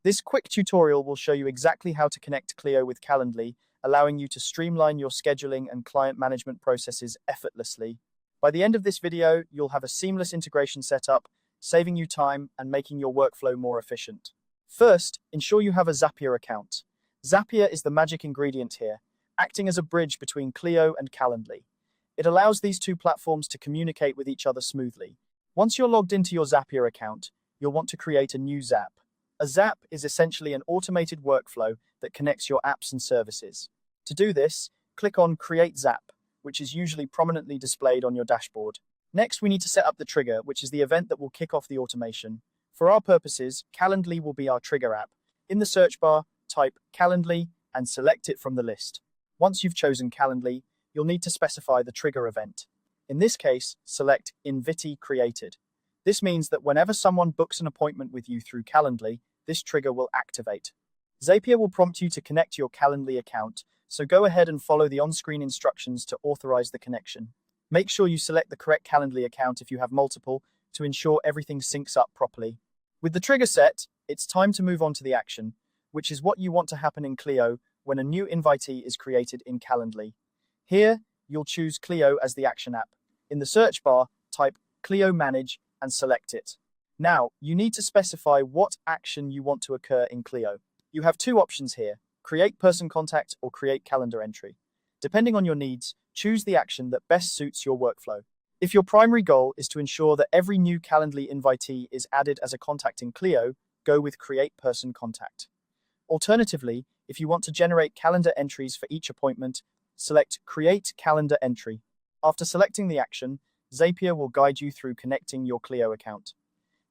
This quick tutorial will show you exactly how to connect Clio with Calendly, allowing you to streamline your scheduling and client management processes effortlessly. By the end of this video, you'll have a seamless integration set up, saving you time and making your workflow more efficient. First, ensure you have a Zapier account. Zapier is the magic ingredient here, acting as a bridge between Clio and Calendly. It allows these two platforms to communicate with each other smoothly. Once you're logged into your Zapier account, you'll want to create a new Zap. A Zap is essentially an automated workflow that connects your apps and services. To do this, click on Create Zap, which is usually prominently displayed on your dashboard. Next, we need to set up the trigger, which is the event that will kick off the automation. For our purposes, Calendly will be our trigger app. In the search bar, type Calendly and select it from the list. Once you've chosen Calendly, you'll need to specify the trigger event. In this case, select Invitee Created. This means that whenever someone books an appointment with you through Calendly, this trigger will activate. Zapier will prompt you to connect your Calendly account, so go ahead and follow the on-screen instructions to authorize the connection. Make sure you select the correct Calendly account if you have multiple to ensure everything syncs up properly. With the trigger set, it's time to move on to the action, which is what you want to happen in Clio when a new invitee is created in Calendly. Here, you'll choose Clio as the action app. In the search bar, type Clio Manage and select it. Now, you need to specify what action you want to occur in Clio. You have two options here, create person contact or create calendar entry. Depending on your needs, choose the action that best suits your workflow. If your primary goal is to ensure that every new Calendly invitee is added as a contact in Clio, go with create person contact. Alternatively, if you want to generate calendar entries for each appointment, select create calendar entry. After selecting the action, Zapier will guide you through connecting your Clio account.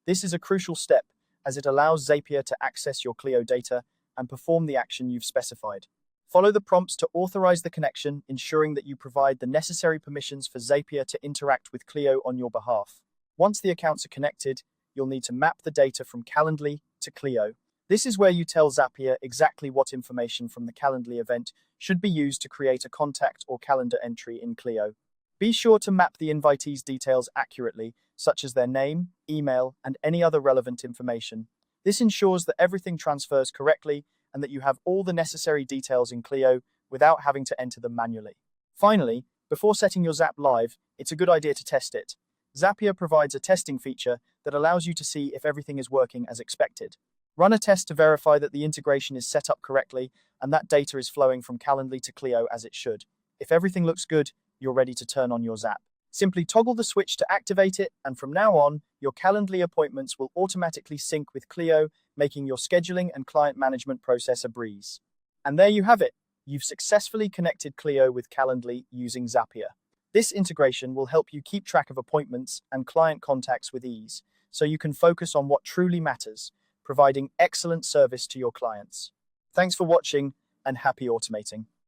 This is a crucial step as it allows Zapier to access your Clio data and perform the action you've specified. Follow the prompts to authorize the connection, ensuring that you provide the necessary permissions for Zapier to interact with Clio on your behalf. Once the accounts are connected, you'll need to map the data from Calendly to Clio. This is where you tell Zapier exactly what information from the Calendly event should be used to create a contact or calendar entry in Clio. Be sure to map the invitee's details accurately, such as their name, email, and any other relevant information. This ensures that everything transfers correctly and that you have all the necessary details in Clio without having to enter them manually. Finally, before setting your Zap live, it's a good idea to test it. Zapier provides a testing feature that allows you to see if everything is working as expected. Run a test to verify that the integration is set up correctly and that data is flowing from Calendly to Clio as it should. If everything looks good, you're ready to turn on your Zap. Simply toggle the switch to activate it, and from now on, your Calendly appointments will automatically sync with Clio, making your scheduling and client management process a breeze. And there you have it. You've successfully connected Clio with Calendly using Zapier. This integration will help you keep track of appointments and client contacts with ease, so you can focus on what truly matters, providing excellent service to your clients. Thanks for watching, and happy automating.